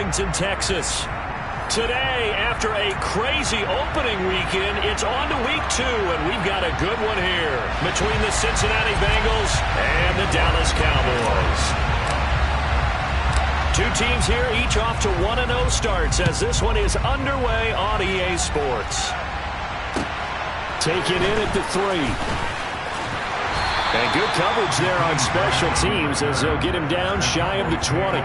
Arlington, Texas. Today, after a crazy opening weekend, it's on to week 2, and we've got a good one here between the Cincinnati Bengals and the Dallas Cowboys. Two teams here, each off to 1-0 starts as this one is underway on EA Sports. Taken in at the 3. And good coverage there on special teams as they'll get him down shy of the 20.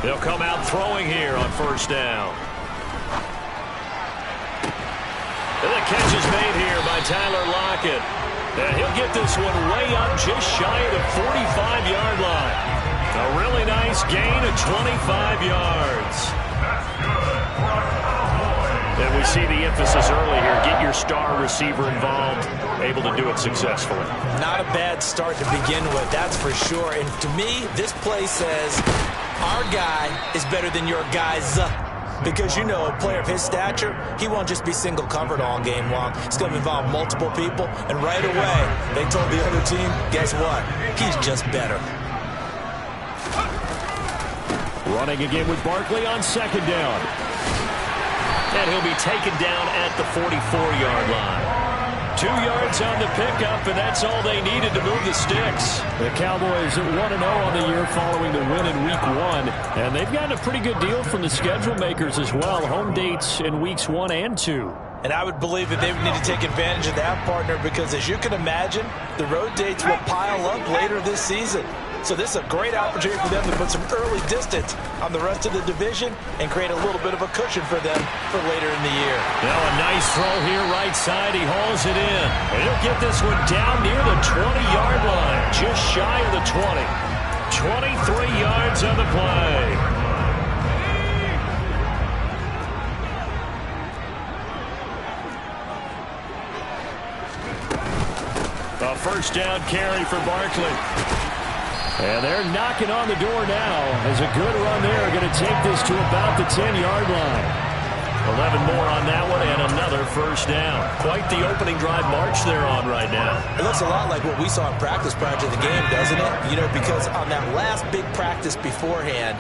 They'll come out throwing here on first down. And the catch is made here by Tyler Lockett. And he'll get this one way up just shy of the 45-yard line. A really nice gain of 25 yards. And we see the emphasis early here. Get your star receiver involved. Able to do it successfully. Not a bad start to begin with, that's for sure. And to me, this play says our guy is better than your guys. Because, you know, a player of his stature, he won't just be single covered all game long. It's going to involve multiple people. And right away, they told the other team, guess what? He's just better. Running again with Barkley on second down. And he'll be taken down at the 44-yard line. 2 yards on the pickup, and that's all they needed to move the sticks. The Cowboys at 1-0 on the year following the win in Week 1. And they've gotten a pretty good deal from the schedule makers as well. Home dates in Weeks 1 and 2. And I would believe that they would need to take advantage of that, partner, because as you can imagine, the road dates will pile up later this season. So this is a great opportunity for them to put some early distance on the rest of the division and create a little bit of a cushion for them for later in the year. Now a nice throw here right side. He hauls it in. And he'll get this one down near the 20-yard line, just shy of the 20. 23 yards on the play. A first down carry for Barkley. And they're knocking on the door now as a good run there. Going to take this to about the 10-yard line. 11 more on that one and another first down. Quite the opening drive march they're on right now. It looks a lot like what we saw in practice prior to the game, doesn't it? You know, because on that last big practice beforehand,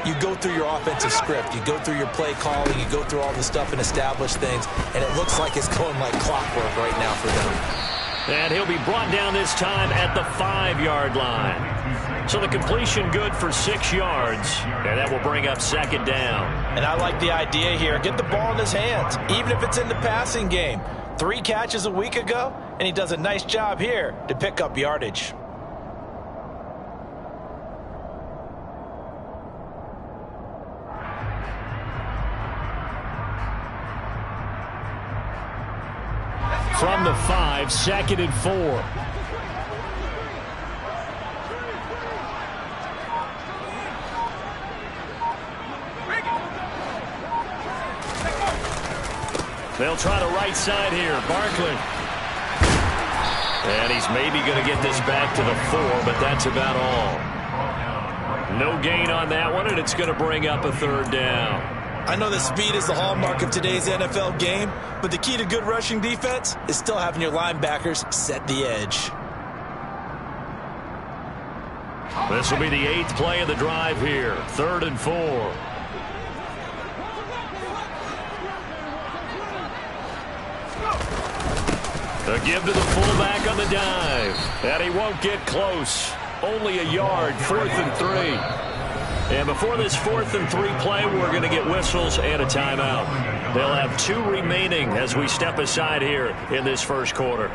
you go through your offensive script. You go through your play calling. You go through all the stuff and establish things. And it looks like it's going like clockwork right now for them. And he'll be brought down this time at the 5-yard line. So the completion good for 6 yards. And that will bring up second down. And I like the idea here. Get the ball in his hands, even if it's in the passing game. 3 catches a week ago, and he does a nice job here to pick up yardage. From the 5, 2nd and 4. They'll try the right side here. Barkley. And he's maybe going to get this back to the 4, but that's about all. No gain on that one, and it's going to bring up a third down. I know that speed is the hallmark of today's NFL game, but the key to good rushing defense is still having your linebackers set the edge. This will be the 8th play of the drive here. 3rd and 4. The give to the fullback on the dive. And he won't get close. Only a yard, 4th and 3. And before this 4th and 3 play, we're going to get whistles and a timeout. They'll have 2 remaining as we step aside here in this first quarter.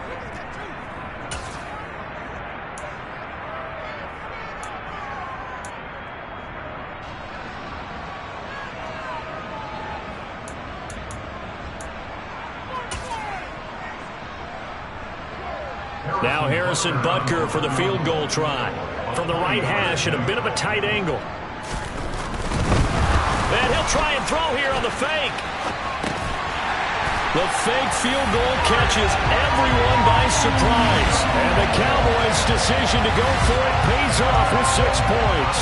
Now Harrison Butker for the field goal try. From the right hash at a bit of a tight angle. And he'll try and throw here on the fake. The fake field goal catches everyone by surprise. And the Cowboys' decision to go for it pays off with 6 points.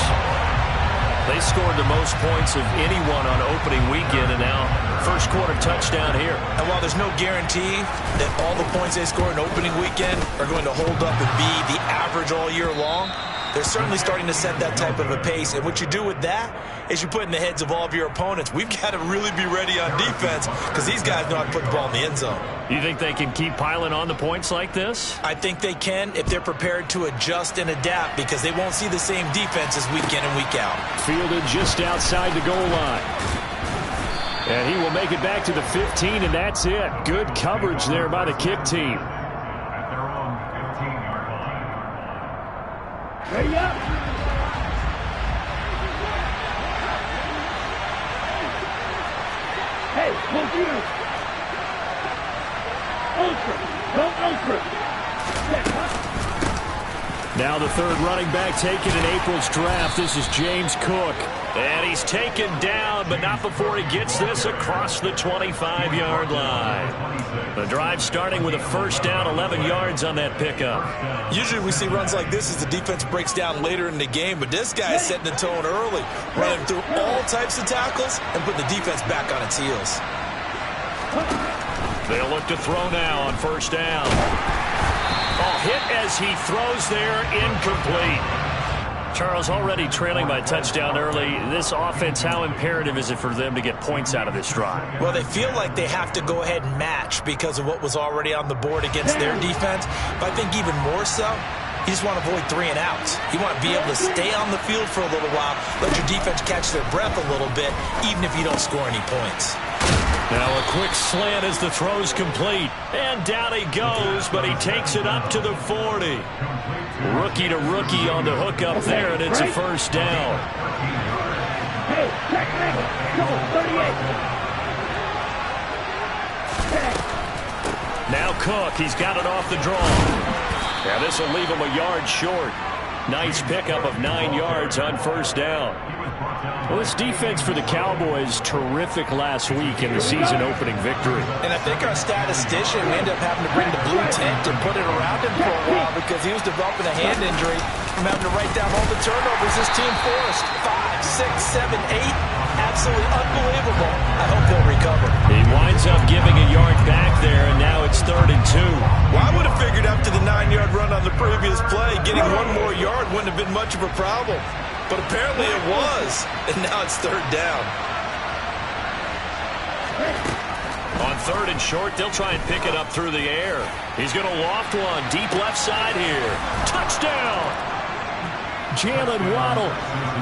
They scored the most points of anyone on opening weekend, and now first quarter touchdown here. And while there's no guarantee that all the points they score in opening weekend are going to hold up and be the average all year long, they're certainly starting to set that type of a pace. And what you do with that is you put in the heads of all of your opponents, we've got to really be ready on defense because these guys know how to put the ball in the end zone. You think they can keep piling on the points like this? I think they can if they're prepared to adjust and adapt because they won't see the same defenses week in and week out. Fielded just outside the goal line. And he will make it back to the 15, and that's it. Good coverage there by the kick team. Ready up. Hey, look here. Ultra. Go ultra. Now the third running back taken in April's draft. This is James Cook. And he's taken down, but not before he gets this across the 25-yard line. The drive starting with a first down, 11 yards on that pickup. Usually we see runs like this as the defense breaks down later in the game, but this guy is setting the tone early, running through all types of tackles and putting the defense back on its heels. They'll look to throw now on first down. Oh, hit as he throws there, incomplete. Charles, already trailing by a touchdown early. This offense, how imperative is it for them to get points out of this drive? Well, they feel like they have to go ahead and match because of what was already on the board against their defense. But I think even more so, you just want to avoid 3 and outs. You want to be able to stay on the field for a little while, let your defense catch their breath a little bit, even if you don't score any points. Now a quick slant as the throw's complete. And down he goes, but he takes it up to the 40. Rookie to rookie on the hook up there, and it's a first down. Hey, check it out. Go, 38. Now Cook, he's got it off the draw. Now this will leave him a yard short. Nice pickup of 9 yards on first down. Well, this defense for the Cowboys, terrific last week in the season-opening victory. And I think our statistician ended up having to bring the blue tent and put it around him for a while because he was developing a hand injury from having to write down all the turnovers this team forced. 5, 6, 7, 8. Absolutely unbelievable. I hope he'll recover. He winds up giving a yard back there, and now it's 3rd and 2. Well, I would have figured after the 9-yard run on the previous play, getting 1 more yard wouldn't have been much of a problem. But apparently it was, and now it's 3rd down. On 3rd and short, they'll try and pick it up through the air. He's going to loft one deep left side here. Touchdown! Jalen Waddle,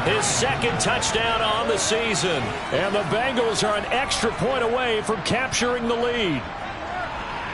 his 2nd touchdown on the season. And the Bengals are an extra point away from capturing the lead.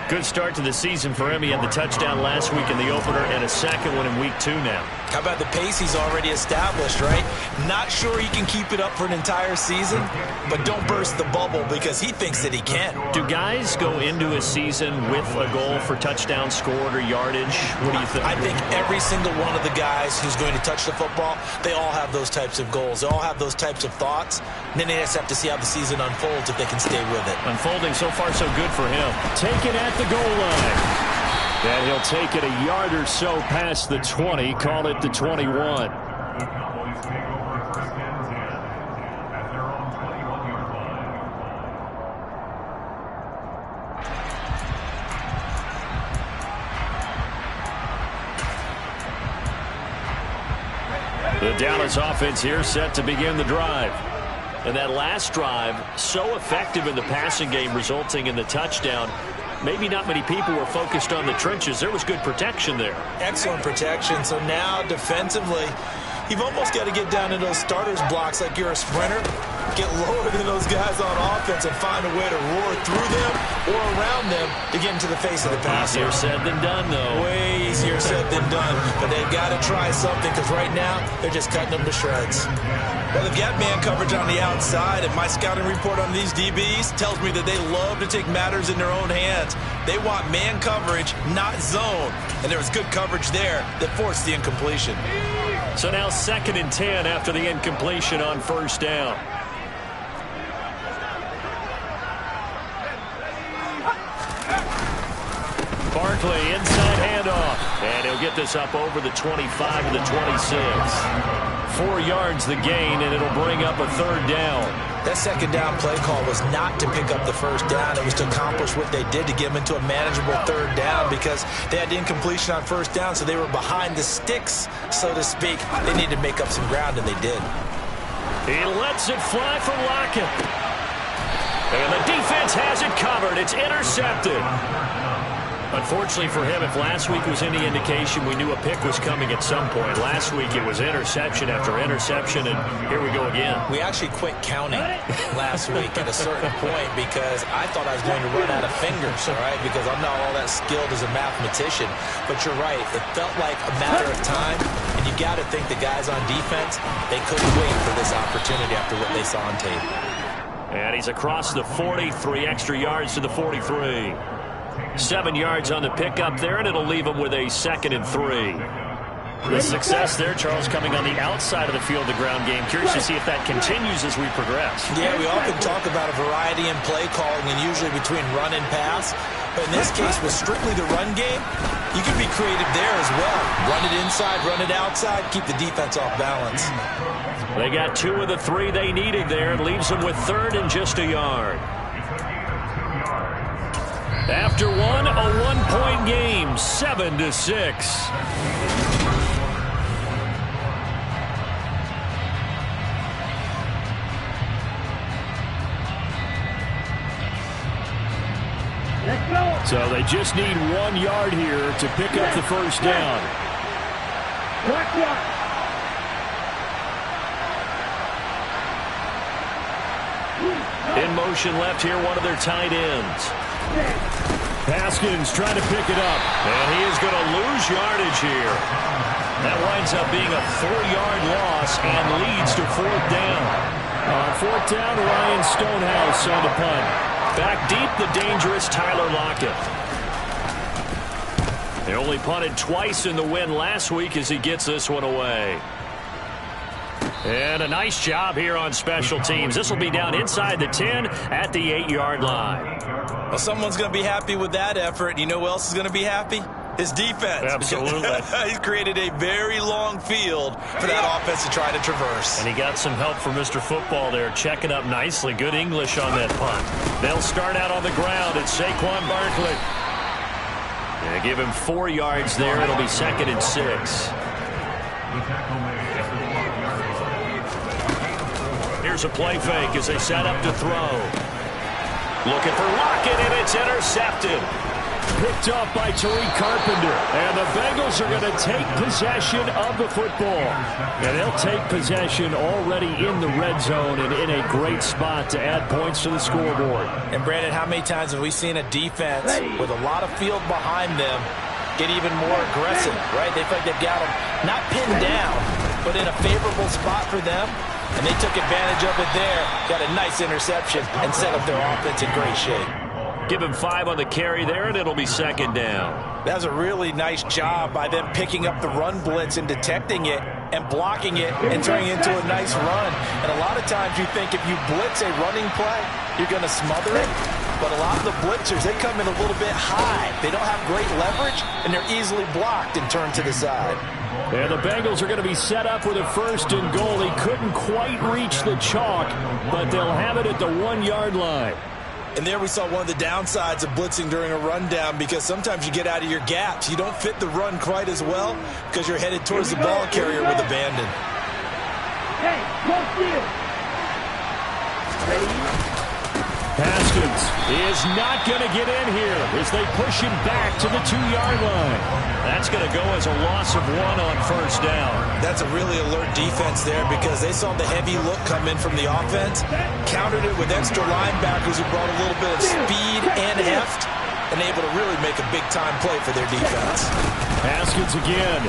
Good start to the season for him. He had the touchdown last week in the opener and a 2nd one in week 2 now. How about the pace he's already established, right? Not sure he can keep it up for an entire season, but don't burst the bubble because he thinks that he can. Do guys go into a season with a goal for touchdown scored or yardage? What do you think? I think every single one of the guys who's going to touch the football, they all have those types of goals. They all have those types of thoughts. And then they just have to see how the season unfolds if they can stay with it. Unfolding so far so good for him. Taken at the goal line. And he'll take it a yard or so past the 20, call it the 21. The Dallas offense here set to begin the drive. And that last drive, so effective in the passing game, resulting in the touchdown. Maybe not many people were focused on the trenches. There was good protection there. Excellent protection. So now defensively, you've almost got to get down into those starters blocks like you're a sprinter. Get lower than those guys on offense and find a way to roar through them or around them to get into the face of the passer. Easier said than done, though. Way easier said than done. But they've got to try something because right now they're just cutting them to shreds. Well, they've got man coverage on the outside, and my scouting report on these DBs tells me that they love to take matters in their own hands. They want man coverage, not zone. And there was good coverage there that forced the incompletion. So now 2nd and 10 after the incompletion on first down. Barkley, inside handoff. And he'll get this up over the 25 to the 26. 4 yards the gain, and it'll bring up a third down. That second down play call was not to pick up the first down. It was to accomplish what they did to get them into a manageable third down because they had incompletion on first down, so they were behind the sticks, so to speak. They needed to make up some ground, and they did. He lets it fly from Lockett. And the defense has it covered. It's intercepted. Unfortunately for him, if last week was any indication, we knew a pick was coming at some point. Last week it was interception after interception, and here we go again. We actually quit counting last week at a certain point because I thought I was going to run out of fingers, all right, because I'm not all that skilled as a mathematician. But you're right. It felt like a matter of time, and you got to think the guys on defense, they couldn't wait for this opportunity after what they saw on tape. And he's across the 40, 3 extra yards to the 43. 7 yards on the pickup there, and it'll leave him with a 2nd and 3. The success there, Charles, coming on the outside of the field, the ground game. Curious to see if that continues as we progress. Yeah, we often talk about a variety in play calling and usually between run and pass. But in this case, with strictly the run game, you can be creative there as well. Run it inside, run it outside, keep the defense off balance. They got 2 of the 3 they needed there. It leaves them with 3rd and just a yard. After one, a 1-point game, 7-6. Let's go. So they just need 1 yard here to pick up the first down. In motion left here, one of their tight ends. Haskins trying to pick it up, and he is going to lose yardage here. That winds up being a 4-yard loss and leads to 4th down. On 4th down, Ryan Stonehouse on the punt. Back deep, the dangerous Tyler Lockett. They only punted twice in the win last week as he gets this one away. And a nice job here on special teams. This will be down inside the 10 at the 8-yard line. Well, someone's going to be happy with that effort. You know who else is going to be happy? His defense. Absolutely. He's created a very long field for that offense to try to traverse. And he got some help from Mr. Football there, checking up nicely. Good English on that punt. They'll start out on the ground. It's Saquon Barkley. They give him 4 yards there. It'll be 2nd and 6. Here's a play fake as they set up to throw. Looking for Lockett, and it's intercepted. Picked up by Tariq Carpenter. And the Bengals are going to take possession of the football. And they'll take possession already in the red zone and in a great spot to add points to the scoreboard. And, Brandon, how many times have we seen a defense with a lot of field behind them get even more aggressive, right? They feel like they've got them not pinned down, but in a favorable spot for them. And they took advantage of it there, got a nice interception, and set up their offense in great shape. Give him 5 on the carry there, and it'll be 2nd down. That was a really nice job by them picking up the run blitz and detecting it and blocking it and turning it into a nice run. And a lot of times you think if you blitz a running play, you're going to smother it. But a lot of the blitzers, they come in a little bit high. They don't have great leverage, and they're easily blocked and turned to the side. And the Bengals are going to be set up with a 1st and goal. He couldn't quite reach the chalk, but they'll have it at the 1-yard line. And there we saw one of the downsides of blitzing during a rundown because sometimes you get out of your gaps. You don't fit the run quite as well because you're headed towards the ball carrier with abandon. Hey, go field. Haskins is not going to get in here as they push him back to the 2-yard line. That's going to go as a loss of 1 on 1st down. That's a really alert defense there because they saw the heavy look come in from the offense, countered it with extra linebackers who brought a little bit of speed and heft, and able to really make a big-time play for their defense. Haskins again.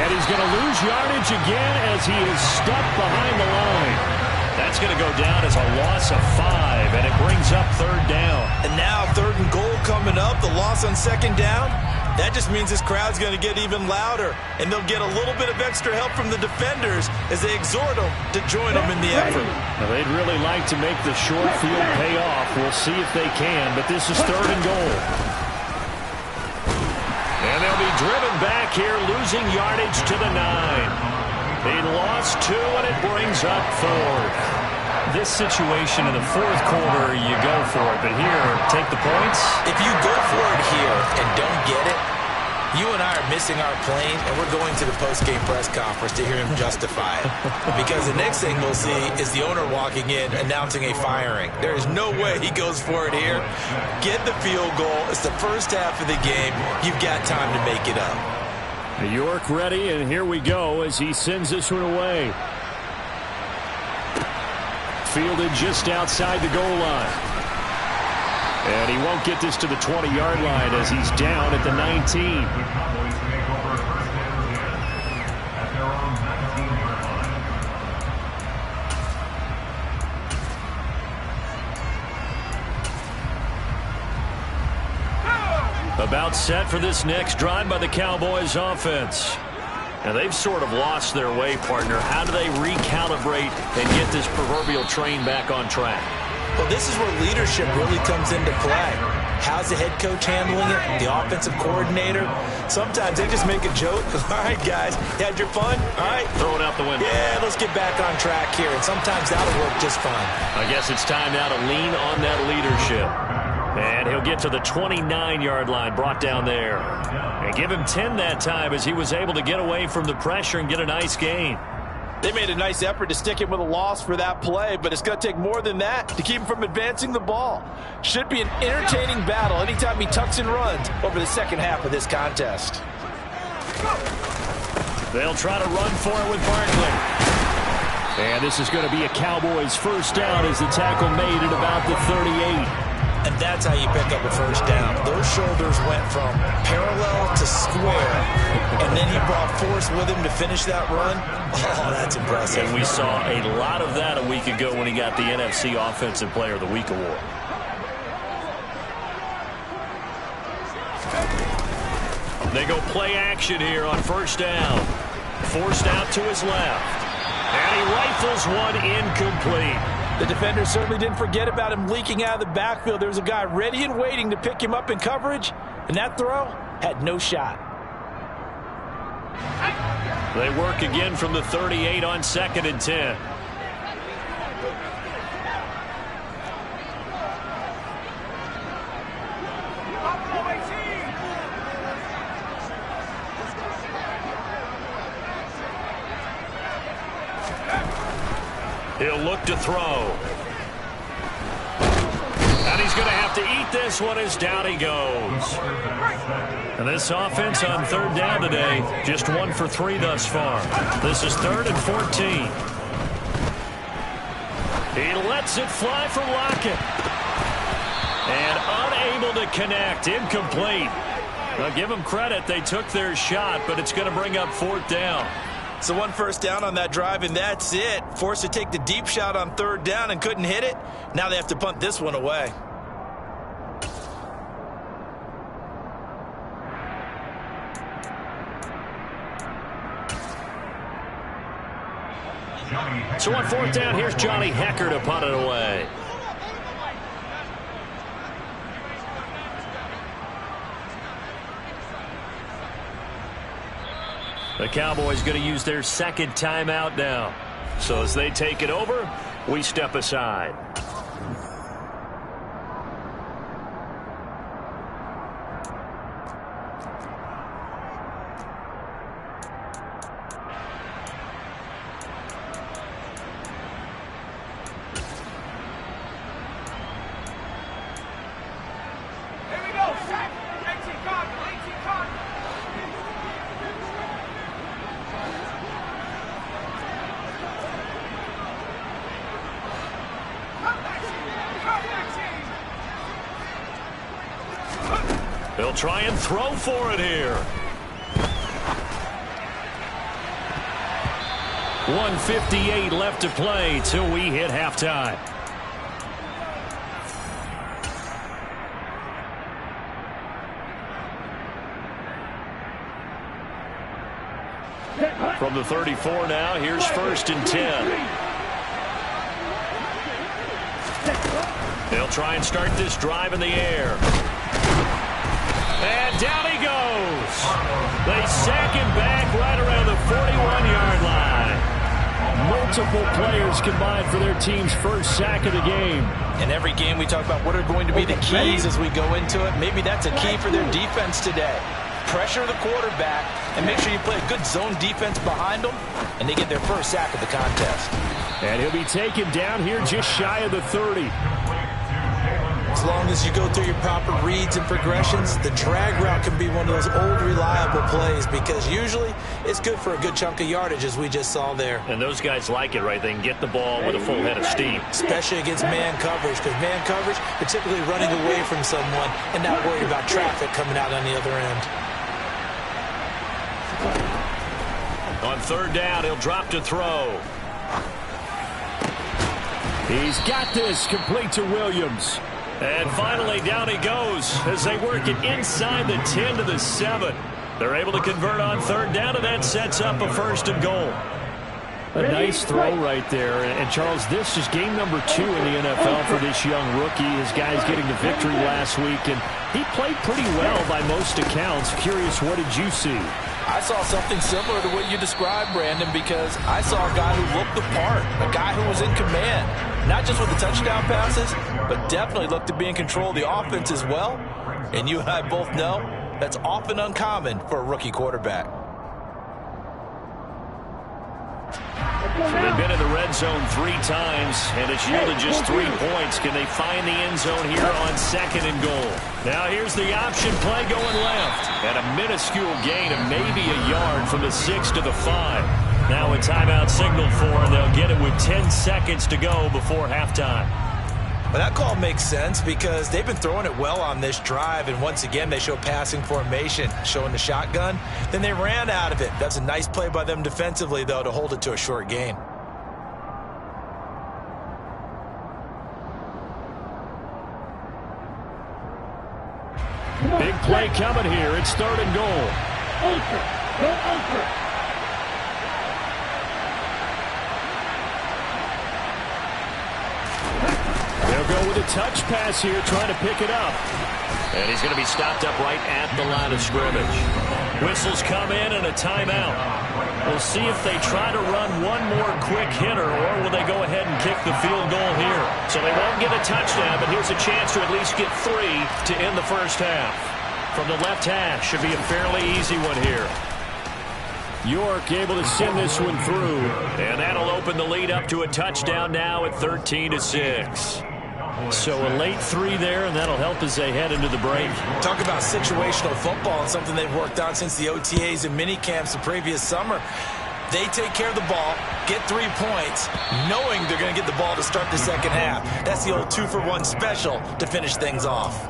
And he's going to lose yardage again as he is stuck behind the line. That's going to go down as a loss of 5, and it brings up 3rd down. And now 3rd and goal coming up, the loss on 2nd down. That just means this crowd's going to get even louder, and they'll get a little bit of extra help from the defenders as they exhort them to join them in the effort. Now, they'd really like to make the short field pay off. We'll see if they can, but this is 3rd and goal. they'll be driven back here, losing yardage to the 9. He lost 2, and it brings up 4. This situation in the fourth quarter, you go for it. But here, take the points. If you go for it here and don't get it, you and I are missing our plane, and we're going to the post-game press conference to hear him justify it. Because the next thing we'll see is the owner walking in, announcing a firing. There is no way he goes for it here. Get the field goal. It's the first half of the game. You've got time to make it up. New York ready, and here we go as he sends this one away. Fielded just outside the goal line. And he won't get this to the 20-yard line as he's down at the 19. About set for this next drive by the Cowboys offense. Now, they've sort of lost their way, partner. How do they recalibrate and get this proverbial train back on track? Well, this is where leadership really comes into play. How's the head coach handling it? The offensive coordinator? Sometimes they just make a joke. All right, guys, you had your fun? All right. Throw it out the window. Yeah, let's get back on track here. And sometimes that'll work just fine. I guess it's time now to lean on that leadership. And he'll get to the 29-yard line, brought down there. And give him 10 that time as he was able to get away from the pressure and get a nice gain. They made a nice effort to stick him with a loss for that play, but it's going to take more than that to keep him from advancing the ball. Should be an entertaining battle anytime he tucks and runs over the second half of this contest. They'll try to run for it with Barkley. And this is going to be a Cowboys first down as the tackle made at about the 38. And that's how you pick up a first down. Those shoulders went from parallel to square, and then he brought force with him to finish that run. Oh, that's impressive. And we saw a lot of that a week ago when he got the NFC Offensive Player of the Week award. They go play action here on first down. Forced out to his left. And he rifles one incomplete. The defender certainly didn't forget about him leaking out of the backfield. There was a guy ready and waiting to pick him up in coverage, and that throw had no shot. They work again from the 38 on 2nd and 10. He'll look to throw. And he's going to have to eat this one as down he goes. And this offense on third down today, just 1 for 3 thus far. This is 3rd and 14. He lets it fly for Lockett. And unable to connect, incomplete. Now give them credit, they took their shot, but it's going to bring up 4th down. So 1 first down on that drive, and that's it. Forced to take the deep shot on 3rd down and couldn't hit it. Now they have to punt this one away. So on 4th down, here's Johnny Hecker to punt it away. The Cowboys going to use their 2nd timeout now. So as they take it over, we step aside. They'll try and throw for it here. 1:58 left to play till we hit halftime. From the 34 now, here's 1st and 10. They'll try and start this drive in the air. And down he goes. They sack him back right around the 41-yard line. Multiple players combined for their team's first sack of the game. In every game we talk about what are going to be the keys as we go into it. Maybe that's a key for their defense today. Pressure the quarterback and make sure you play a good zone defense behind them, and they get their first sack of the contest. And he'll be taken down here just shy of the 30. As long as you go through your proper reads and progressions, the drag route can be one of those old reliable plays because usually it's good for a good chunk of yardage as we just saw there. And those guys like it, right? They can get the ball with a full head of steam. Especially against man coverage, because man coverage, they're typically running away from someone and not worried about traffic coming out on the other end. On third down, he'll drop to throw. He's got this, complete to Williams. And finally, down he goes as they work it inside the 10 to the 7. They're able to convert on third down, and that sets up a 1st and goal. A nice throw right there. And, Charles, this is game number 2 in the NFL for this young rookie. His guys getting the victory last week, and he played pretty well by most accounts. Curious, what did you see? I saw something similar to what you described, Brandon, because I saw a guy who looked the part, a guy who was in command, not just with the touchdown passes, but definitely looked to be in control of the offense as well. And you and I both know that's often uncommon for a rookie quarterback. So they've been in the red zone 3 times, and it's yielded just 3 points. Can they find the end zone here on 2nd and goal? Now here's the option play going left. And a minuscule gain of maybe a yard from the 6 to the 5. Now a timeout signal for, and they'll get it with 10 seconds to go before halftime. Well, that call makes sense because they've been throwing it well on this drive, and once again they show passing formation, showing the shotgun. Then they ran out of it. That's a nice play by them defensively, though, to hold it to a short gain. Big play coming here. It's 3rd and goal. Ultra. Go ultra. They'll go with a touch pass here, trying to pick it up. And he's going to be stopped up right at the line of scrimmage. Whistles come in and a timeout. We'll see if they try to run one more quick hitter, or will they go ahead and kick the field goal here. So they won't get a touchdown, but here's a chance to at least get 3 to end the first half. From the left hash, should be a fairly easy one here. York able to send this one through, and that'll open the lead up to a touchdown now at 13-6. So a late 3 there, and that'll help as they head into the break. Talk about situational football and something they've worked on since the OTAs and mini camps the previous summer. They take care of the ball, get 3 points, knowing they're going to get the ball to start the second half. That's the old 2-for-1 special to finish things off.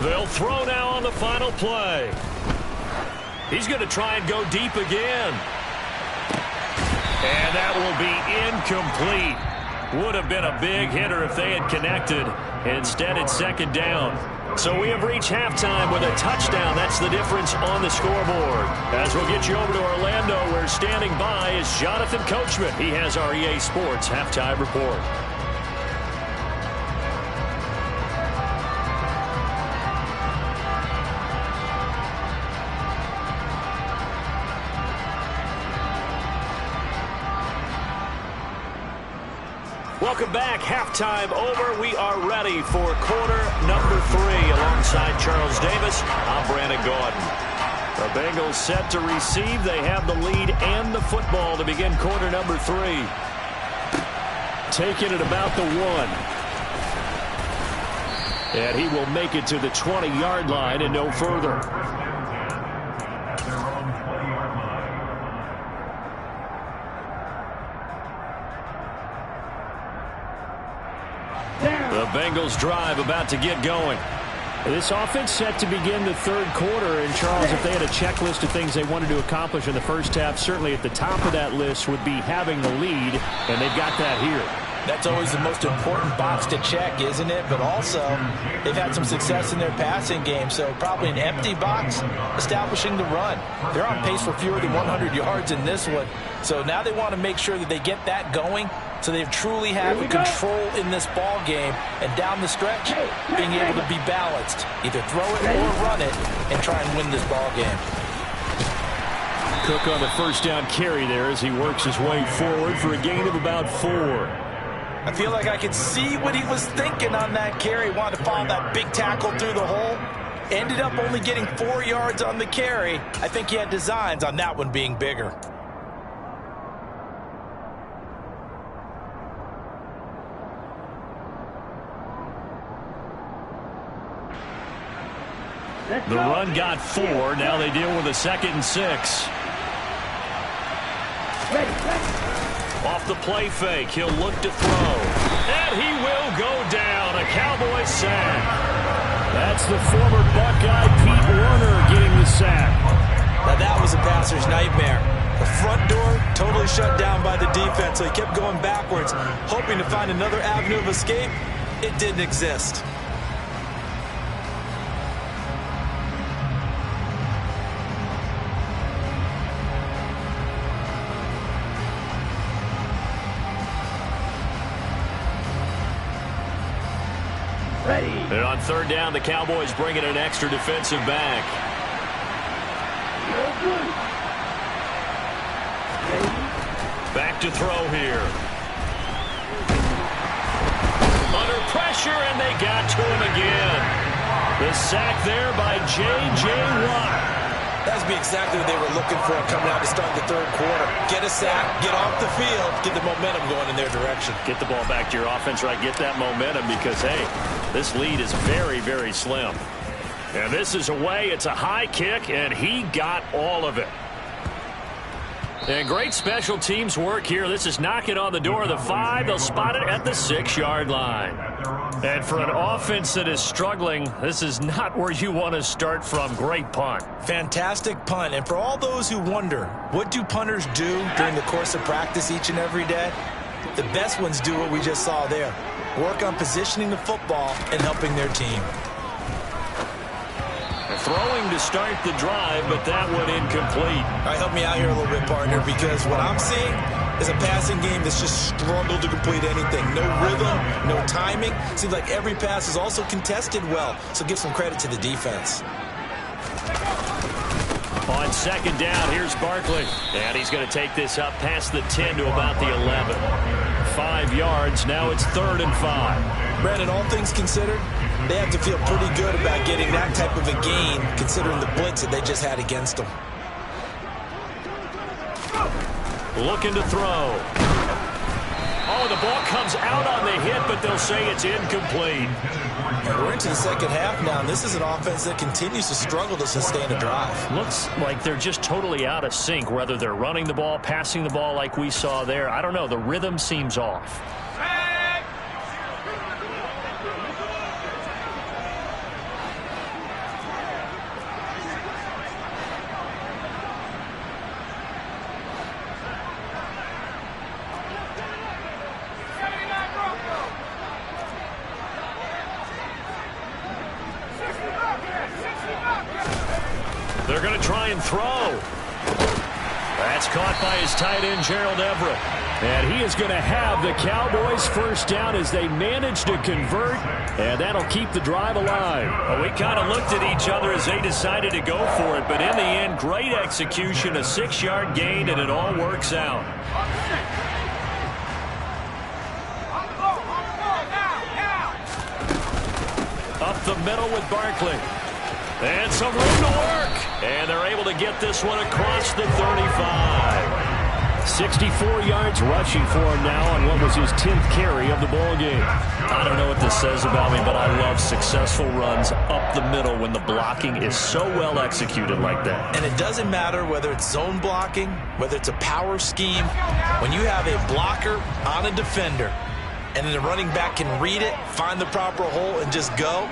They'll throw now on the final play. He's going to try and go deep again. And that will be incomplete. Would have been a big hitter if they had connected. Instead, it's 2nd down. So we have reached halftime with a touchdown. That's the difference on the scoreboard. As we'll get you over to Orlando, where standing by is Jonathan Coachman. He has our EA Sports halftime report. Welcome back. Halftime over. We are ready for quarter number 3. Alongside Charles Davis, I'm Brandon Gaudin. The Bengals set to receive. They have the lead and the football to begin quarter number 3. Taking it about the 1. And he will make it to the 20-yard line and no further. The Bengals drive about to get going. This offense set to begin the 3rd quarter. And, Charles, if they had a checklist of things they wanted to accomplish in the first half, certainly at the top of that list would be having the lead, and they've got that here. That's always the most important box to check, isn't it? But also, they've had some success in their passing game, so probably an empty box establishing the run. They're on pace for fewer than 100 yards in this one, so now they want to make sure that they get that going so they truly have the control in this ball game, and down the stretch, being able to be balanced. Either throw it or run it and try and win this ball game. Cook on the first down carry there as he works his way forward for a gain of about 4. I feel like I could see what he was thinking on that carry. Wanted to follow that big tackle through the hole. Ended up only getting 4 yards on the carry. I think he had designs on that one being bigger. The run got 4. Now they deal with a 2nd and 6. Off the play fake, he'll look to throw. And he will go down. A Cowboy sack. That's the former Buckeye Pete Werner getting the sack. Now that was a passer's nightmare. The front door totally shut down by the defense, so he kept going backwards, hoping to find another avenue of escape. It didn't exist. And on 3rd down, the Cowboys bring in an extra defensive back. Back to throw here. Under pressure, and they got to him again. The sack there by J.J. Watt. That'd be exactly what they were looking for coming out to start the 3rd quarter. Get a sack, get off the field, get the momentum going in their direction. Get the ball back to your offense, right? Get that momentum because, hey, this lead is very, very slim. And this is away. It's a high kick, and he got all of it. And great special teams work here. This is knocking on the door of the 5. They'll spot it at the 6-yard line. And for an offense that is struggling, this is not where you want to start from. Great punt. Fantastic punt. And for all those who wonder, what do punters do during the course of practice each and every day? The best ones do what we just saw there. Work on positioning the football and helping their team. Throwing to start the drive, but that one incomplete. All right, help me out here a little bit, partner, because what I'm seeing is a passing game that's just struggled to complete anything. No rhythm, no timing. Seems like every pass is also contested well, so give some credit to the defense. On 2nd down, here's Barkley. And he's going to take this up past the 10 to about the 11. 5 yards, now it's 3rd and 5. Brandon, all things considered, they have to feel pretty good about getting that type of a gain, considering the blitz that they just had against them. Looking to throw. Oh, the ball comes out on the hit, but they'll say it's incomplete. And we're into the 2nd half now, and this is an offense that continues to struggle to sustain a drive. Looks like they're just totally out of sync, whether they're running the ball, passing the ball like we saw there. I don't know. The rhythm seems off. They're going to try and throw. That's caught by his tight end, Gerald Everett. And he is going to have the Cowboys' 1st down as they manage to convert, and that'll keep the drive alive. Well, we kind of looked at each other as they decided to go for it, but in the end, great execution, a 6-yard gain, and it all works out. Up the middle with Barkley. And some room to work. And they're able to get this one across the 35. 64 yards rushing for him now on what was his 10th carry of the ball game. I don't know what this says about me, but I love successful runs up the middle when the blocking is so well executed like that. And it doesn't matter whether it's zone blocking, whether it's a power scheme. When you have a blocker on a defender, and then the running back can read it, find the proper hole, and just go,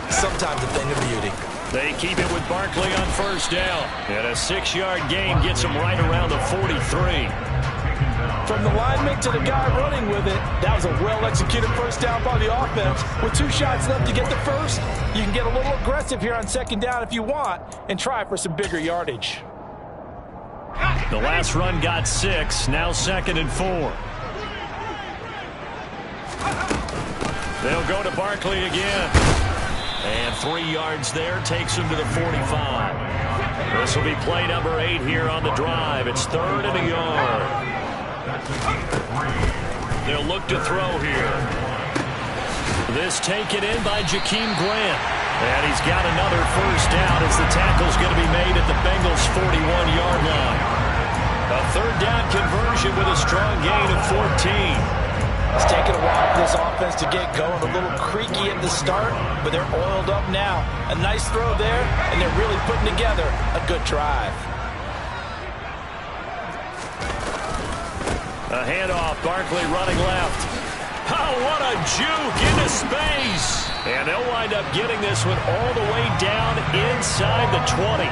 sometimes a thing of beauty. They keep it with Barkley on 1st down. And a 6-yard gain gets him right around the 43. From the lineman to the guy running with it, that was a well-executed first down by the offense. With 2 shots left to get the first, you can get a little aggressive here on second down if you want and try for some bigger yardage. The last run got 6, now 2nd and 4. They'll go to Barkley again. And 3 yards there takes him to the 45. This will be play number 8 here on the drive. It's 3rd and a yard. They'll look to throw here. This taken in by Jakeem Grant. And he's got another first down as the tackle's going to be made at the Bengals' 41-yard line. A 3rd down conversion with a strong gain of 14. It's taken a while for this offense to get going. A little creaky at the start, but they're oiled up now. A nice throw there, and they're really putting together a good drive. A handoff, Barkley running left. Oh, what a juke into space. And they'll wind up getting this one all the way down inside the 20.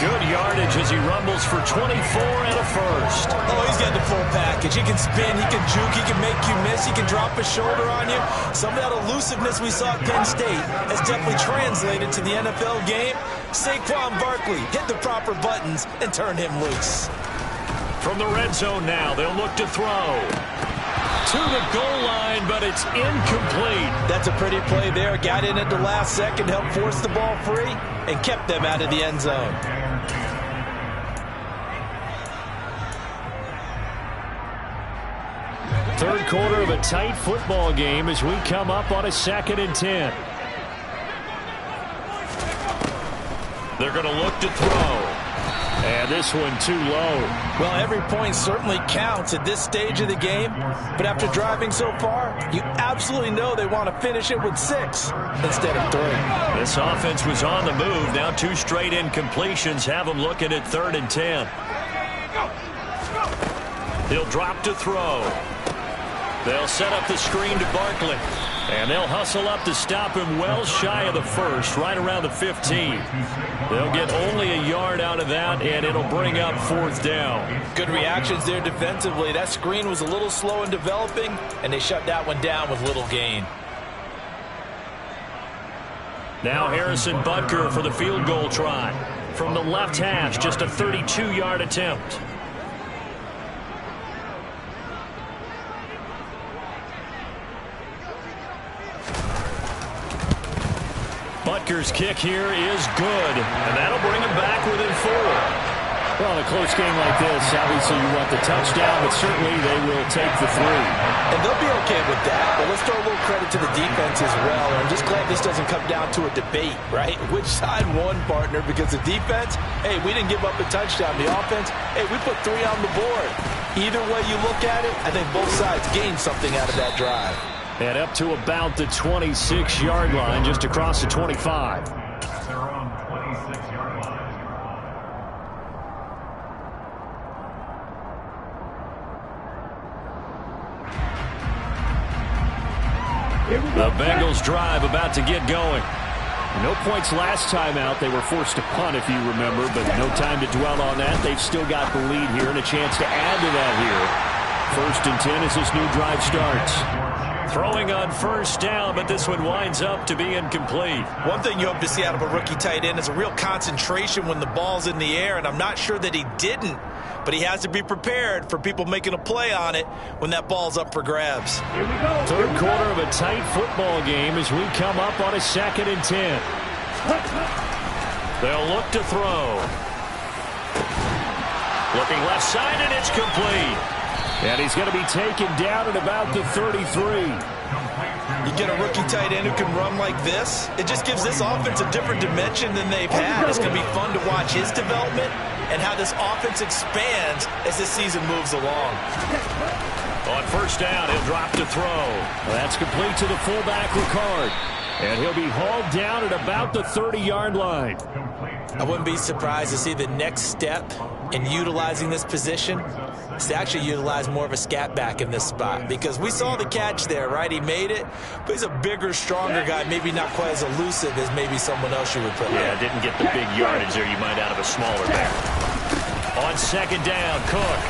Good yardage as he rumbles for 24 and a first. Oh, he's got the full package. He can spin, he can juke, he can make you miss, he can drop a shoulder on you. Some of that elusiveness we saw at Penn State has definitely translated to the NFL game. Saquon Barkley hit the proper buttons and turned him loose. From the red zone now, they'll look to throw. To the goal line, but it's incomplete. That's a pretty play there. Got in at the last second, helped force the ball free, and kept them out of the end zone. Third quarter of a tight football game as we come up on a 2nd and 10. They're going to look to throw. And this one too low. Well, every point certainly counts at this stage of the game. But after driving so far, you absolutely know they want to finish it with 6 instead of 3. This offense was on the move. Now 2 straight incompletions have them looking at 3rd and 10. He'll drop to throw. They'll set up the screen to Barkley. And they'll hustle up to stop him well shy of the first, right around the 15. They'll get only a yard out of that, and it'll bring up 4th down. Good reactions there defensively. That screen was a little slow in developing, and they shut that one down with little gain. Now Harrison Butker for the field goal try. From the left hash, just a 32-yard attempt. Butker's kick here is good, and that'll bring him back within 4. Well, in a close game like this, obviously you want the touchdown, but certainly they will take the 3. And they'll be okay with that, but let's throw a little credit to the defense as well. I'm just glad this doesn't come down to a debate, right? Which side won, partner? Because the defense, hey, we didn't give up a touchdown. The offense, hey, we put 3 on the board. Either way you look at it, I think both sides gained something out of that drive. And up to about the 26-yard line, just across the 25. The Bengals drive about to get going. No points last time out. They were forced to punt, if you remember, but no time to dwell on that. They've still got the lead here and a chance to add to that here. 1st and 10 as this new drive starts. Throwing on first down, but this one winds up to be incomplete. One thing you hope to see out of a rookie tight end is a real concentration when the ball's in the air, and I'm not sure that he didn't, but he has to be prepared for people making a play on it when that ball's up for grabs. Third quarter of a tight football game as we come up on a 2nd and 10. They'll look to throw. Looking left side, and it's complete. And he's going to be taken down at about the 33. You get a rookie tight end who can run like this, it just gives this offense a different dimension than they've had. It's going to be fun to watch his development and how this offense expands as this season moves along. On first down, he'll drop to throw. That's complete to the fullback, Ricard. And he'll be hauled down at about the 30-yard line. I wouldn't be surprised to see the next step in utilizing this position is to actually utilize more of a scat back in this spot, because we saw the catch there, right? He made it, but he's a bigger, stronger guy, maybe not quite as elusive as maybe someone else you would put there. Yeah, didn't get the big yardage there you might out of a smaller back. On second down, Cook.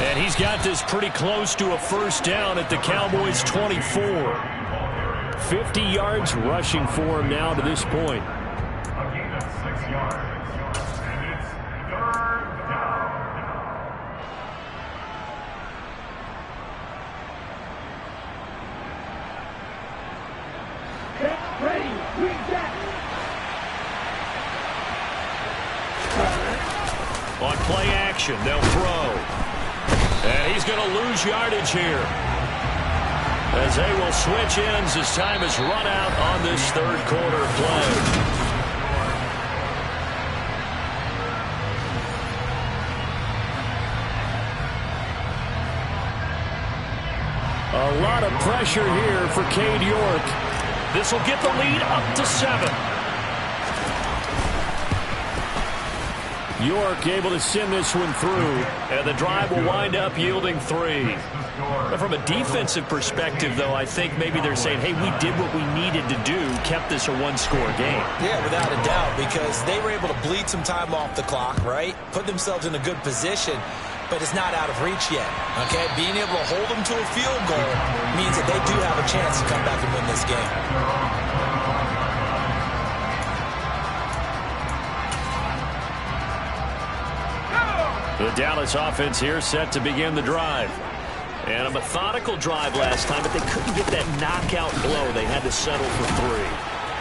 And he's got this pretty close to a first down at the Cowboys' 24. 50 yards rushing for him now to this point. On play action, they'll throw. And he's going to lose yardage here, as they will switch ends as time is run out on this third quarter play. A lot of pressure here for Cade York. This will get the lead up to 7. York able to send this one through, and the drive will wind up yielding 3. But from a defensive perspective, though, I think maybe they're saying, hey, we did what we needed to do, kept this a one-score game. Yeah, without a doubt, because they were able to bleed some time off the clock, right? Put themselves in a good position, but it's not out of reach yet, okay? Being able to hold them to a field goal means that they do have a chance to come back and win this game. The Dallas offense here set to begin the drive. And a methodical drive last time, but they couldn't get that knockout blow. They had to settle for 3.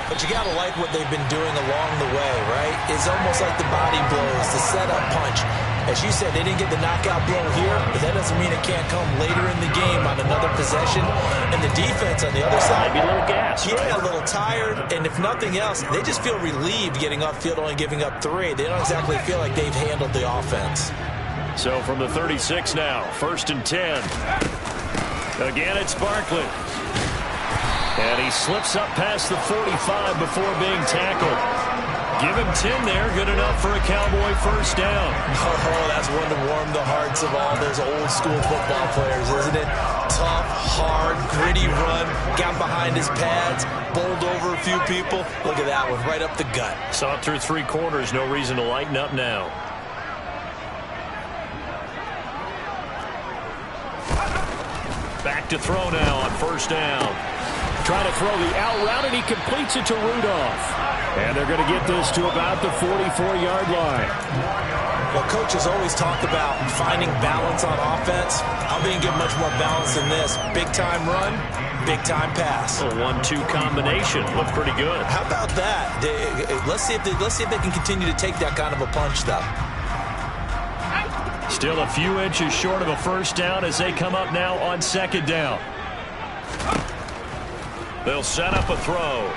But you got to like what they've been doing along the way, right? It's almost like the body blows, the setup punch. As you said, they didn't get the knockout blow here, but that doesn't mean it can't come later in the game on another possession. And the defense on the other side, might be a little gassed, yeah, right? a little tired. And if nothing else, they just feel relieved getting upfield, only giving up 3. They don't exactly feel like they've handled the offense. So from the 36 now, 1st and 10. Again, it's Barkley. And he slips up past the 45 before being tackled. Give him 10 there, good enough for a Cowboy first down. Oh, that's one to warm the hearts of all those old-school football players, isn't it? Tough, hard, gritty run, got behind his pads, bowled over a few people. Look at that one, right up the gut. Saw it through 3 quarters, no reason to lighten up now. Back to throw now on first down. Trying to throw the out route, and he completes it to Rudolph. And they're going to get this to about the 44-yard line. Well, coaches always talk about finding balance on offense. I'm being given much more balance than this. Big-time run, big-time pass. A 1-2 combination. Looked pretty good. How about that? Let's see if they can continue to take that kind of a punch, though. Still a few inches short of a first down as they come up now on 2nd down. They'll set up a throw.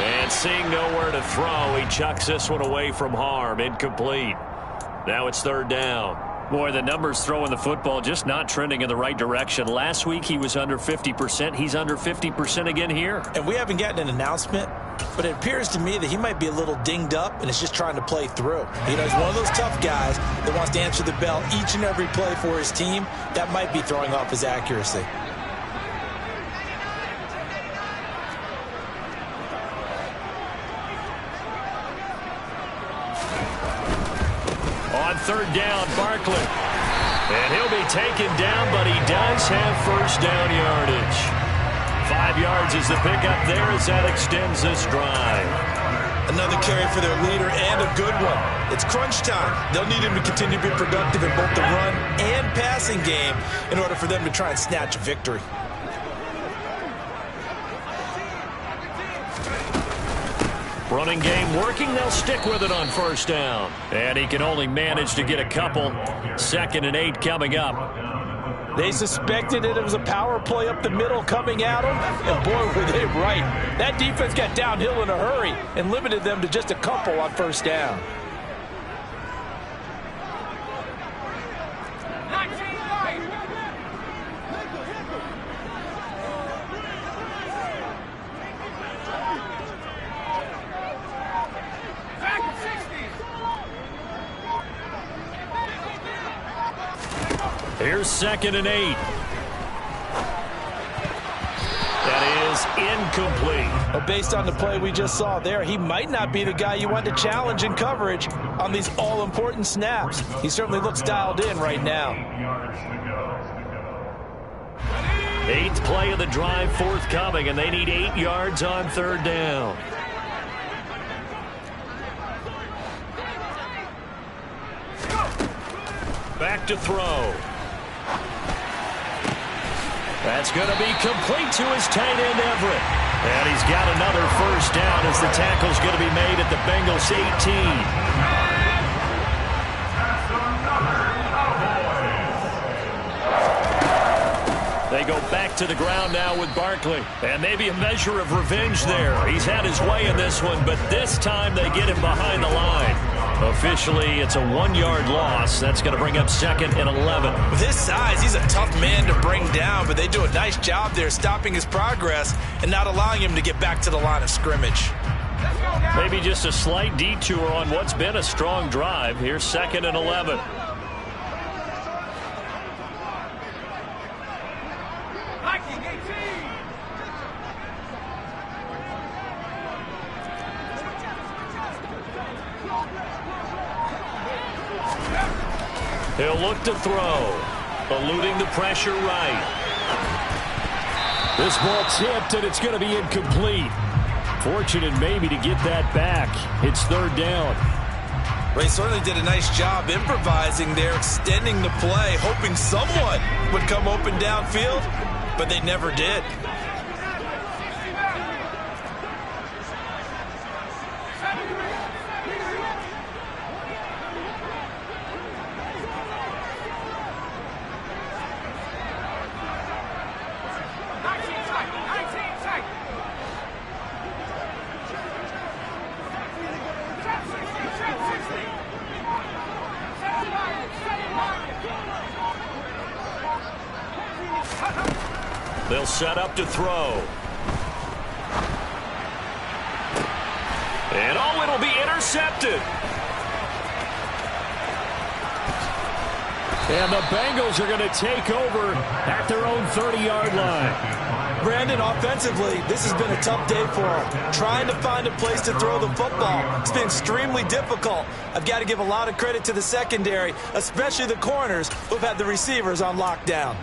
And seeing nowhere to throw, he chucks this one away from harm. Incomplete. Now it's 3rd down. Boy, the numbers throwing the football just not trending in the right direction. Last week he was under 50%. He's under 50% again here. And we haven't gotten an announcement, but it appears to me that he might be a little dinged up and is just trying to play through. You know, he's one of those tough guys that wants to answer the bell each and every play for his team. That might be throwing off his accuracy. On 3rd down, Barkley. And he'll be taken down, but he does have first down yardage. 5 yards is the pickup there as that extends this drive. Another carry for their leader and a good one. It's crunch time. They'll need him to continue to be productive in both the run and passing game in order for them to try and snatch a victory. Running game working. They'll stick with it on first down. And he can only manage to get a couple. 2nd and 8 coming up. They suspected it was a power play up the middle coming at them, and boy, were they right. That defense got downhill in a hurry and limited them to just a couple on first down. Here's 2nd and 8. That is is incomplete. But based on the play we just saw there, he might not be the guy you want to challenge in coverage on these all-important snaps. He certainly looks dialed in right now. 8th play of the drive forthcoming, and they need 8 yards on 3rd down. Back to throw. That's going to be complete to his tight end, Everett. And he's got another first down as the tackle's going to be made at the Bengals 18. They go back to the ground now with Barkley. And maybe a measure of revenge there. He's had his way in this one, but this time they get him behind the line. Officially, it's a 1-yard loss. That's going to bring up 2nd and 11. With his size, he's a tough man to bring down, but they do a nice job there stopping his progress and not allowing him to get back to the line of scrimmage. Maybe just a slight detour on what's been a strong drive. Here's 2nd and 11. He'll look to throw, eluding the pressure right. This ball tipped, and it's going to be incomplete. Fortunate maybe to get that back. It's 3rd down. Ray certainly did a nice job improvising there, extending the play, hoping someone would come open downfield, but they never did. They'll set up to throw. And oh, it'll be intercepted. And the Bengals are going to take over at their own 30-yard line. Brandon, offensively, this has been a tough day for him. Trying to find a place to throw the football. It's been extremely difficult. I've got to give a lot of credit to the secondary, especially the corners who've had the receivers on lockdown.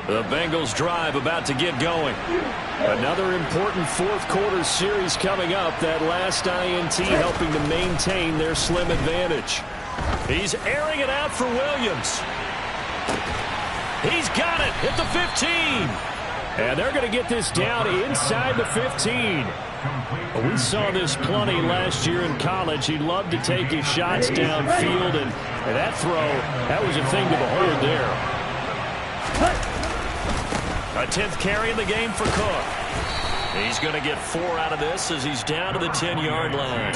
The Bengals drive about to get going. Another important 4th quarter series coming up. That last INT helping to maintain their slim advantage. He's airing it out for Williams. He's got it at the 15. And they're going to get this down inside the 15. We saw this plenty last year in college. He loved to take his shots downfield, and that throw, that was a thing to behold there. A 10th carry in the game for Cook. He's going to get 4 out of this as he's down to the 10-yard line.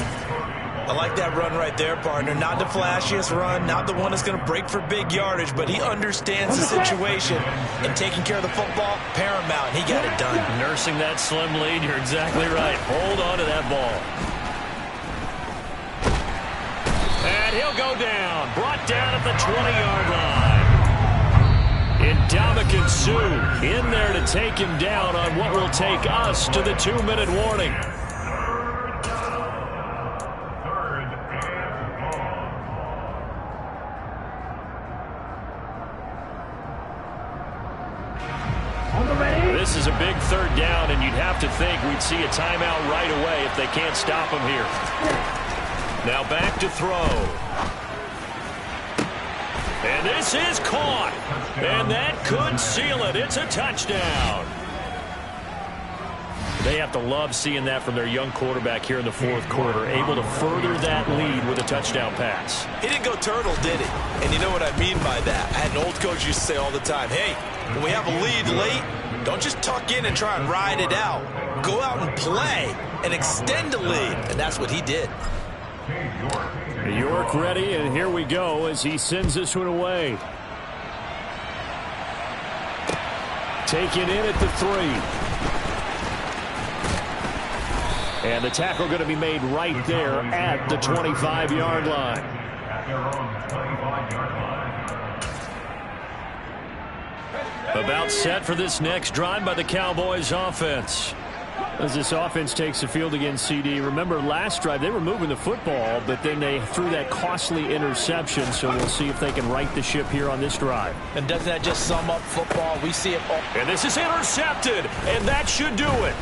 I like that run right there, partner. Not the flashiest run, not the one that's going to break for big yardage, but he understands the situation, and taking care of the football, paramount. He got it done. Nursing that slim lead, you're exactly right. Hold on to that ball. And he'll go down. Brought down at the 20-yard line. Ndamukong Suh in there to take him down on what will take us to the 2-minute warning. This is a big 3rd down, and you'd have to think we'd see a timeout right away if they can't stop him here. Now back to throw. And this is caught. And that could seal it. It's a touchdown. They have to love seeing that from their young quarterback here in the 4th quarter, able to further that lead with a touchdown pass. He didn't go turtle, did he? And you know what I mean by that. I had an old coach used to say all the time, hey, when we have a lead late, don't just tuck in and try and ride it out. Go out and play and extend the lead. And that's what he did. York ready, and here we go as he sends this one away. Taken in at the 3. And the tackle going to be made right there at the 25-yard line. About set for this next drive by the Cowboys offense. As this offense takes the field against CD, remember last drive they were moving the football, but then they threw that costly interception, so we'll see if they can right the ship here on this drive. And doesn't that just sum up football? We see it all. And this is intercepted, and that should do it.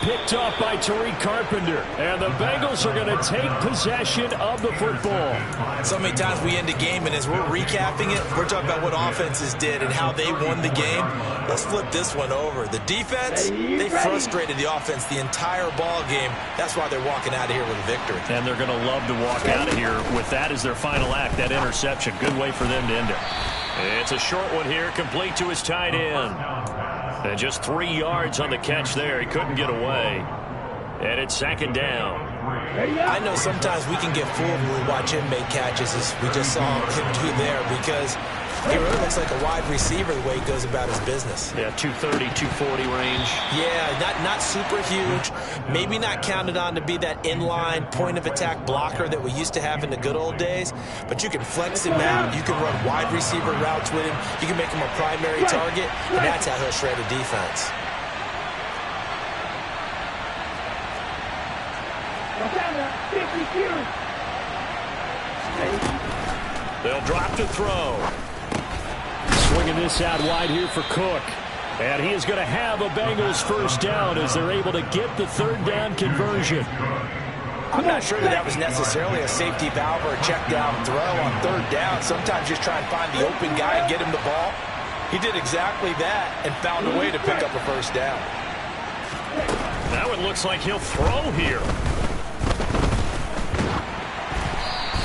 Picked off by Tariq Carpenter. And the Bengals are going to take possession of the football. So many times we end the game, and as we're recapping it, we're talking about what offenses did and how they won the game. Let's flip this one over. The defense, they frustrated the offense the entire ball game. That's why they're walking out of here with a victory. And they're going to love to walk out of here with that as their final act, that interception. Good way for them to end it. It's a short one here, complete to his tight end. And just 3 yards on the catch there. He couldn't get away. And it's second down. I know sometimes we can get fooled when we watch him make catches, as we just saw him do there, because he really looks like a wide receiver the way he goes about his business. Yeah, 230, 240 range. Yeah, not super huge. Maybe not counted on to be that inline point-of-attack blocker that we used to have in the good old days. But you can flex him out. You can run wide receiver routes with him. You can make him a primary target. And that's how he'll shred a defense. They'll drop to throw. Swinging this out wide here for Cook. And he is going to have a Bengals first down as they're able to get the third down conversion. I'm not sure that was necessarily a safety valve or a check down throw on third down. Sometimes just try and find the open guy and get him the ball. He did exactly that and found a way to pick up a first down. Now it looks like he'll throw here.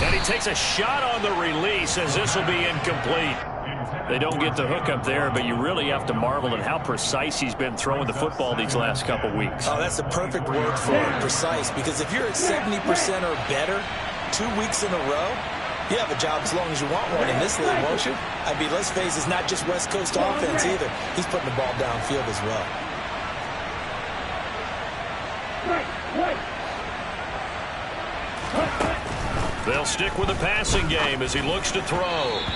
And he takes a shot on the release as this will be incomplete. They don't get the hook up there, but you really have to marvel at how precise he's been throwing the football these last couple weeks. Oh, that's the perfect word for it, precise, because if you're at 70% or better 2 weeks in a row, you have a job as long as you want one in this league, won't you? I mean, let's face it, it's not just West Coast offense either. He's putting the ball downfield as well. They'll stick with the passing game as he looks to throw.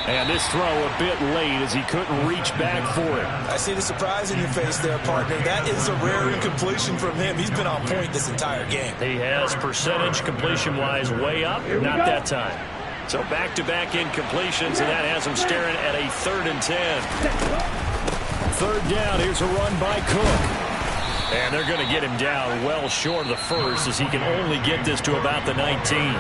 And this throw a bit late as he couldn't reach back for it. I see the surprise in your face there, partner. That is a rare incompletion from him. He's been on point this entire game. He has percentage completion-wise way up. Not that time. So back-to-back incompletions, and that has him staring at a 3rd and 10. Third down. Here's a run by Cook. And they're going to get him down well short of the first as he can only get this to about the 19.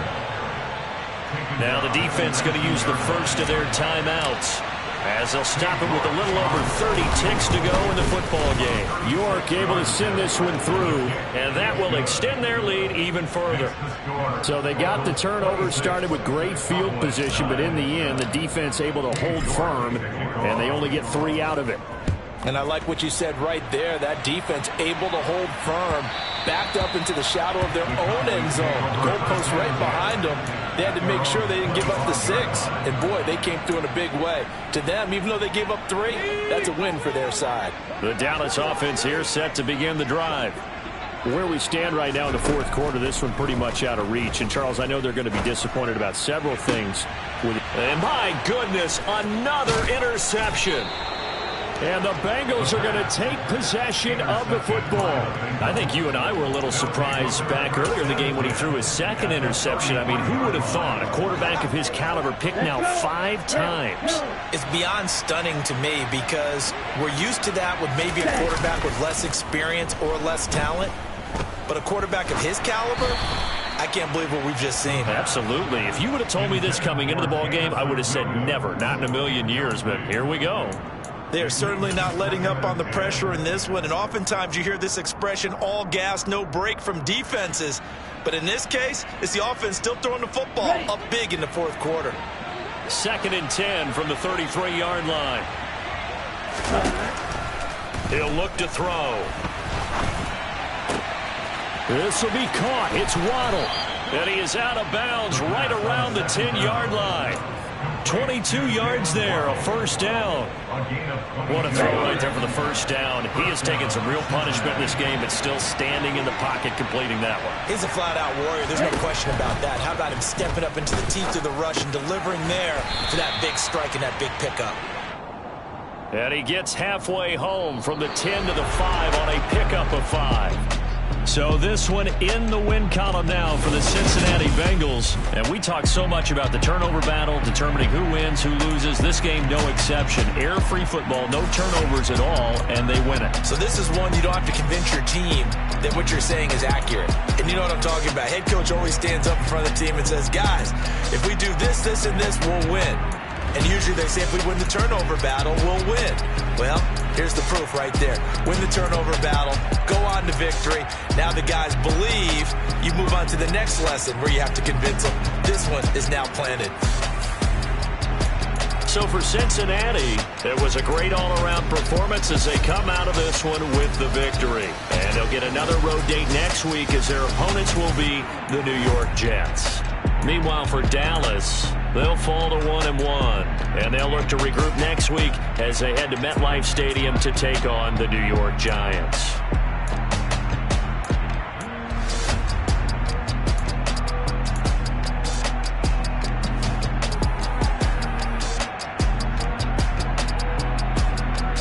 Now the defense going to use the first of their timeouts as they'll stop it with a little over 30 ticks to go in the football game. York able to send this one through. And that will extend their lead even further. So they got the turnover started with great field position, but in the end, the defense able to hold firm, and they only get 3 out of it. And I like what you said right there. That defense able to hold firm, backed up into the shadow of their own end zone. Goalpost right behind them. They had to make sure they didn't give up the 6. And, boy, they came through in a big way. To them, even though they gave up 3, that's a win for their side. The Dallas offense here set to begin the drive. Where we stand right now in the fourth quarter, this one pretty much out of reach. And, Charles, I know they're going to be disappointed about several things. And, my goodness, another interception. And the Bengals are going to take possession of the football. I think you and I were a little surprised back earlier in the game when he threw his 2nd interception. I mean, who would have thought a quarterback of his caliber picked now 5 times? It's beyond stunning to me because we're used to that with maybe a quarterback with less experience or less talent. But a quarterback of his caliber, I can't believe what we've just seen. Absolutely. If you would have told me this coming into the ball game, I would have said never, not in a million years. But here we go. They are certainly not letting up on the pressure in this one, and oftentimes you hear this expression, all gas, no break from defenses. But in this case, it's the offense still throwing the football up big in the fourth quarter. 2nd and 10 from the 33-yard line. He'll look to throw. This will be caught. It's Waddle. And he is out of bounds right around the 10-yard line. 22 yards there, a first down. What a throw right there for the first down. He has taken some real punishment in this game, but still standing in the pocket completing that one. He's a flat-out warrior. There's no question about that. How about him stepping up into the teeth of the rush and delivering there for that big strike and that big pickup? And he gets halfway home from the 10 to the 5 on a pickup of 5. So this one in the win column now for the Cincinnati Bengals. And we talk so much about the turnover battle, determining who wins, who loses. This game, no exception. Air-free football, no turnovers at all, and they win it. So this is one you don't have to convince your team that what you're saying is accurate. And you know what I'm talking about. Head coach always stands up in front of the team and says, guys, if we do this, this, and this, we'll win. And usually they say if we win the turnover battle, we'll win. Well, here's the proof right there. Win the turnover battle, go on to victory. Now the guys believe. You move on to the next lesson where you have to convince them. This one is now planted. So for Cincinnati, it was a great all-around performance as they come out of this one with the victory. And they'll get another road date next week as their opponents will be the New York Jets. Meanwhile, for Dallas, they'll fall to 1-1, and they'll look to regroup next week as they head to MetLife Stadium to take on the New York Giants.